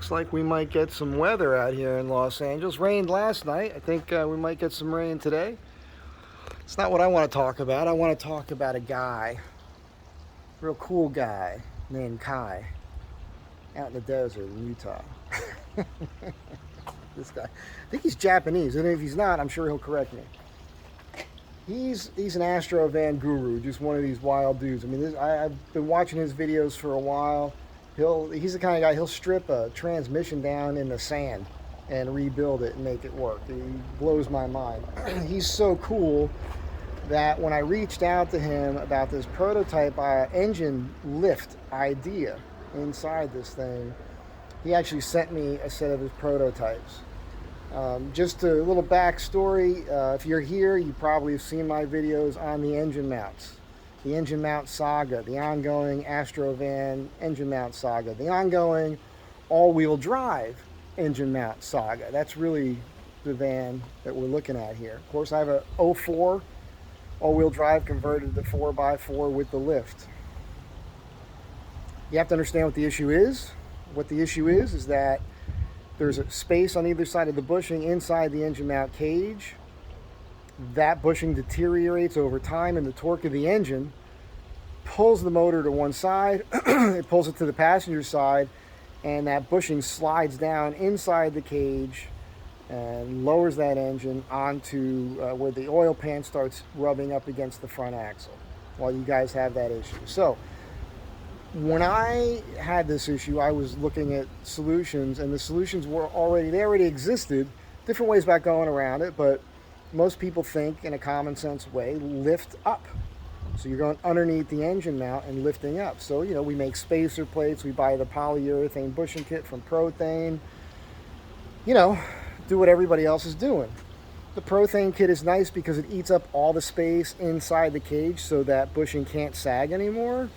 Looks like we might get some weather out here in Los Angeles. Rained last night. I think we might get some rain today. It's not what I want to talk about. I want to talk about a guy, real cool guy named Kai, out in the desert in Utah. This guy, I think he's Japanese, and if he's not, I'm sure he'll correct me. He's an Astro van guru, just one of these wild dudes. I mean, I've been watching his videos for a while. He's the kind of guy, he'll strip a transmission down in the sand and rebuild it and make it work. He blows my mind. He's so cool that when I reached out to him about this prototype engine lift idea inside this thing, he actually sent me a set of his prototypes. Just a little backstory, if you're here, you probably have seen my videos on the engine mounts. The engine mount saga, the ongoing Astro van engine mount saga, the ongoing all-wheel drive engine mount saga. That's really the van that we're looking at here. Of course, I have a 04 all-wheel drive converted to 4x4 with the lift. You have to understand what the issue is. What the issue is that there's a space on either side of the bushing inside the engine mount cage. That bushing deteriorates over time, and the torque of the engine pulls the motor to one side, it pulls it to the passenger side, and that bushing slides down inside the cage and lowers that engine onto where the oil pan starts rubbing up against the front axle while you guys have that issue. So when I had this issue, I was looking at solutions, and the solutions were they already existed, different ways about going around it, but most people think in a common sense way, lift up. So you're going underneath the engine mount and lifting up. So, you know, we make spacer plates, we buy the polyurethane bushing kit from Prothane. You know, do what everybody else is doing. The Prothane kit is nice because it eats up all the space inside the cage so that bushing can't sag anymore.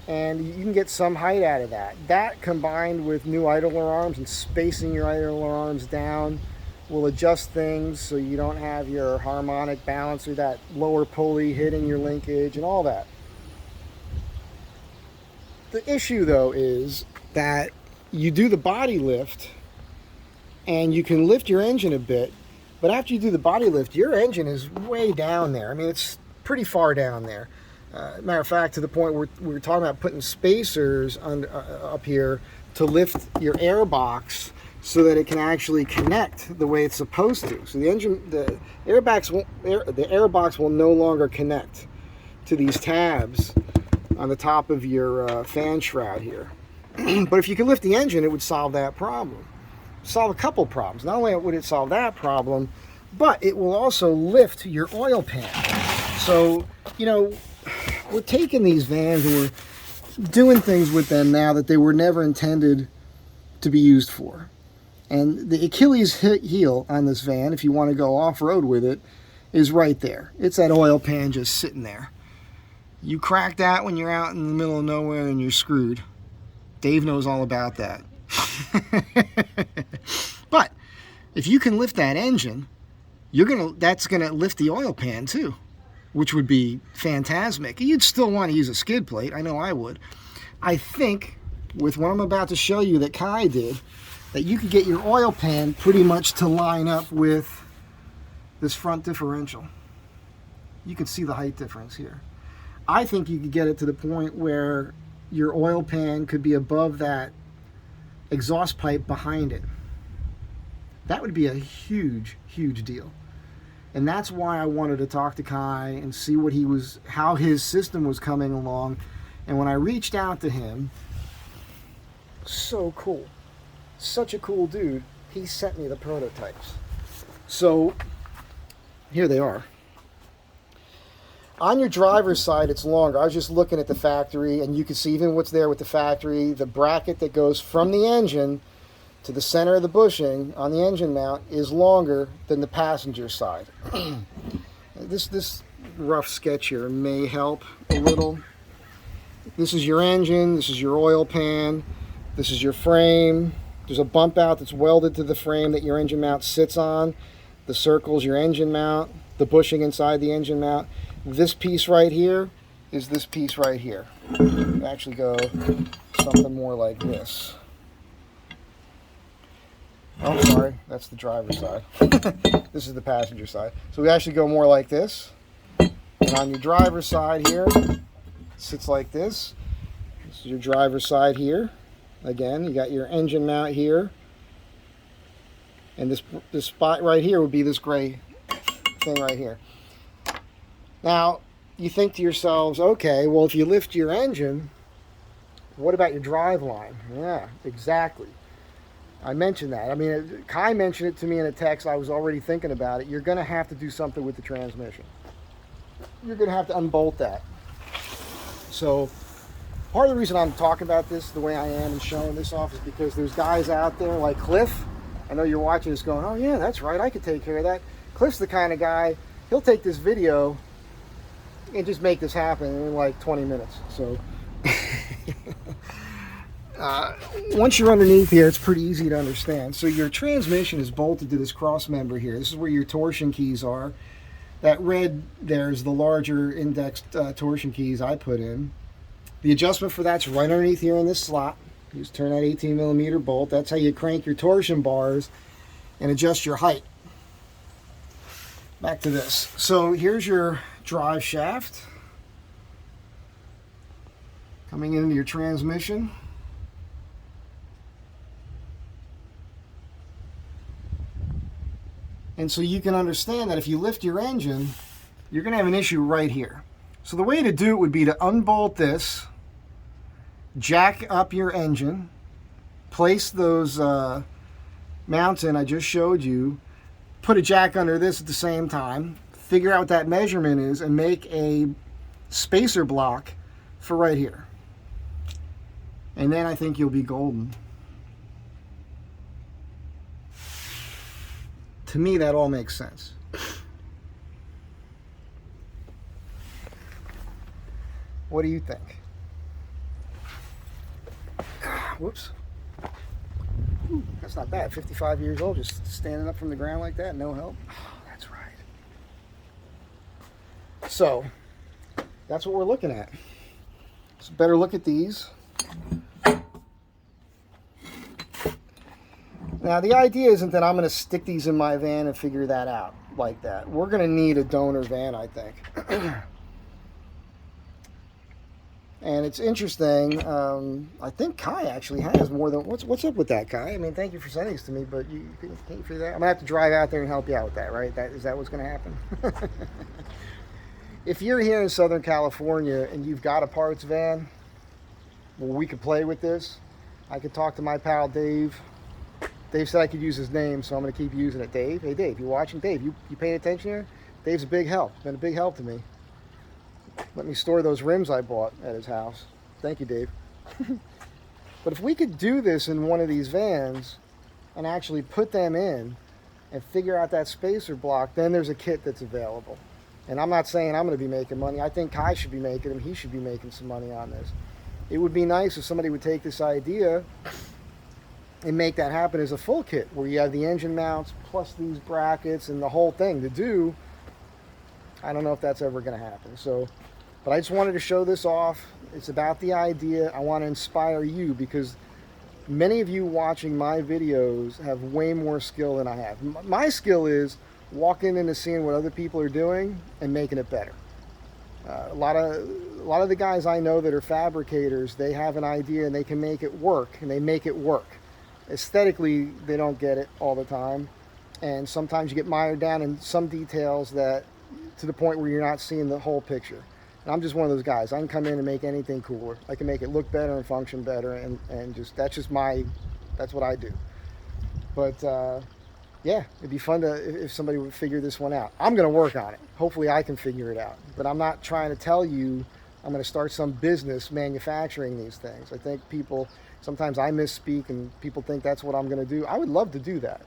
And you can get some height out of that. That combined with new idler arms and spacing your idler arms down will adjust things so you don't have your harmonic balancer, that lower pulley hitting your linkage and all that. The issue though is that you do the body lift and you can lift your engine a bit, but after you do the body lift, your engine is way down there. I mean, it's pretty far down there. Matter of fact, to the point where we were talking about putting spacers up here to lift your air box so that it can actually connect the way it's supposed to. So the air box will no longer connect to these tabs on the top of your fan shroud here. But if you can lift the engine, it would solve that problem. Solve a couple problems. Not only would it solve that problem, but it will also lift your oil pan. So, you know, we're taking these vans and we're doing things with them now that they were never intended to be used for. And the Achilles heel on this van, if you want to go off-road with it, is right there. It's that oil pan just sitting there. You crack that when you're out in the middle of nowhere and you're screwed. Dave knows all about that. But if you can lift that engine, that's gonna lift the oil pan too, which would be phantasmic. You'd still want to use a skid plate. I know I would. I think with what I'm about to show you that Kai did, that you could get your oil pan pretty much to line up with this front differential. You can see the height difference here. I think you could get it to the point where your oil pan could be above that exhaust pipe behind it. That would be a huge, huge deal. And that's why I wanted to talk to Kai and see how his system was coming along. And when I reached out to him, so cool. Such a cool dude. He sent me the prototypes. So here they are. On your driver's side, it's longer. I was just looking at the factory, and you can see even what's there with the factory. The bracket that goes from the engine to the center of the bushing on the engine mount is longer than the passenger side. This rough sketch here may help a little. This is your engine. This is your oil pan. This is your frame. There's a bump out that's welded to the frame that your engine mount sits on. The circle's your engine mount. The bushing inside the engine mount. This piece right here is this piece right here. Actually go something more like this. Oh, I'm sorry, that's the driver's side. This is the passenger side. So we actually go more like this. And on your driver's side here, it sits like this. This is your driver's side here. Again, you got your engine mount here. And this spot right here would be this gray thing right here. Now, you think to yourselves, okay, well, if you lift your engine, what about your drive line? Yeah, exactly. I mentioned that. I mean, Kai mentioned it to me in a text. I was already thinking about it. You're going to have to do something with the transmission. You're going to have to unbolt that. So part of the reason I'm talking about this the way I am and showing this off is because there's guys out there like Cliff. I know you're watching this going, oh yeah, that's right, I could take care of that. Cliff's the kind of guy, he'll take this video and just make this happen in like 20 minutes. So once you're underneath here, it's pretty easy to understand. So your transmission is bolted to this cross member here. This is where your torsion keys are. That red there's the larger indexed torsion keys I put in. The adjustment for that's right underneath here in this slot. You just turn that 18mm bolt. That's how you crank your torsion bars and adjust your height. Back to this. So here's your drive shaft coming into your transmission. And so you can understand that if you lift your engine, you're going to have an issue right here. So the way to do it would be to unbolt this, jack up your engine, place those mounts in I just showed you, put a jack under this at the same time, figure out what that measurement is, and make a spacer block for right here. And then I think you'll be golden. To me, that all makes sense. What do you think? Whoops. That's not bad. 55 years old, just standing up from the ground like that, no help. Oh, that's right. So, that's what we're looking at. So better look at these. Now, the idea isn't that I'm going to stick these in my van and figure that out like that. We're going to need a donor van, I think. And it's interesting. I think Kai actually has more than... What's up with that, Kai? I mean, thank you for sending this to me, but you can't figure that? I'm going to have to drive out there and help you out with that, right? Is that what's going to happen? If you're here in Southern California and you've got a parts van, well, we could play with this. I could talk to my pal Dave. Dave said I could use his name, so I'm going to keep using it. Dave, hey Dave, you watching? Dave, you paying attention here? Dave's a big help. Been a big help to me. Let me store those rims I bought at his house. Thank you, Dave. But if we could do this in one of these vans and actually put them in and figure out that spacer block, then there's a kit that's available. And I'm not saying I'm going to be making money. I think Kai should be making them. He should be making some money on this. It would be nice if somebody would take this idea and make that happen as a full kit where you have the engine mounts plus these brackets and the whole thing to do. I don't know if that's ever going to happen. So, but I just wanted to show this off. It's about the idea. I want to inspire you because many of you watching my videos have way more skill than I have. My skill is walking in and seeing what other people are doing and making it better. A lot of the guys I know that are fabricators, they have an idea and they can make it work, and they make it work. Aesthetically, they don't get it all the time, and sometimes you get mired down in some details that to the point where you're not seeing the whole picture. And I'm just one of those guys. I can come in and make anything cooler. I can make it look better and function better, and that's what I do. But yeah, it'd be fun if somebody would figure this one out. I'm going to work on it. Hopefully I can figure it out. But I'm not trying to tell you I'm going to start some business manufacturing these things. I think sometimes I misspeak and people think that's what I'm going to do. I would love to do that.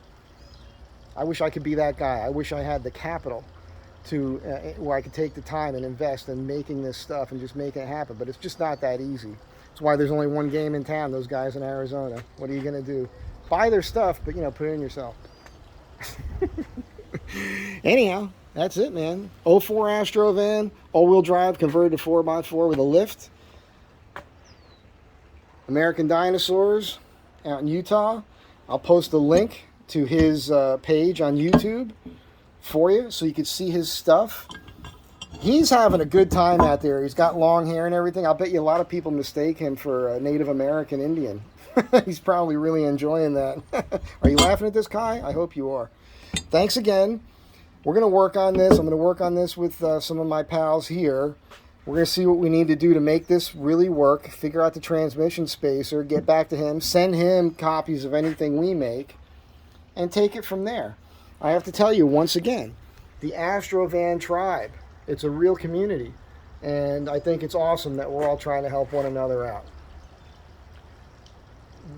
I wish I could be that guy. I wish I had the capital to where I could take the time and invest in making this stuff and just making it happen. But it's just not that easy. That's why there's only one game in town, those guys in Arizona. What are you going to do? Buy their stuff, but put it in yourself. Anyhow, that's it, man. 04 Astro van, all-wheel drive, converted to 4x4 with a lift. American Dinosaurs out in Utah. I'll post a link to his page on YouTube for you so you can see his stuff. He's having a good time out there. He's got long hair and everything. I'll bet you a lot of people mistake him for a Native American Indian. He's probably really enjoying that. Are you laughing at this, Kai? I hope you are. Thanks again. We're going to work on this. I'm going to work on this with some of my pals here. We're going to see what we need to do to make this really work, figure out the transmission spacer, get back to him, send him copies of anything we make, and take it from there. I have to tell you once again, the Astro Van tribe, it's a real community, and I think it's awesome that we're all trying to help one another out.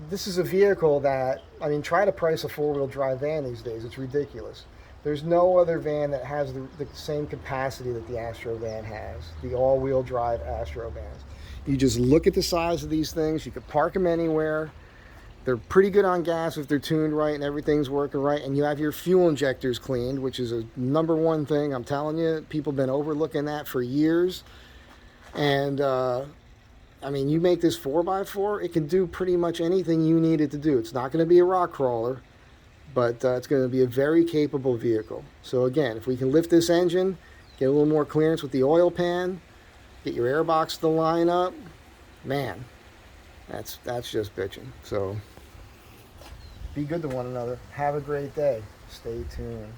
This is a vehicle that, I mean, try to price a four-wheel drive van these days. It's ridiculous. There's no other van that has the same capacity that the Astro van has, the all-wheel drive Astro vans. You just look at the size of these things. You could park them anywhere. They're pretty good on gas if they're tuned right and everything's working right. And you have your fuel injectors cleaned, which is a #1 thing. I'm telling you, people have been overlooking that for years. And, I mean, you make this 4x4, it can do pretty much anything you need it to do. It's not going to be a rock crawler, but it's going to be a very capable vehicle. So again, if we can lift this engine, get a little more clearance with the oil pan, get your airbox to line up, man, that's just bitching. So be good to one another. Have a great day. Stay tuned.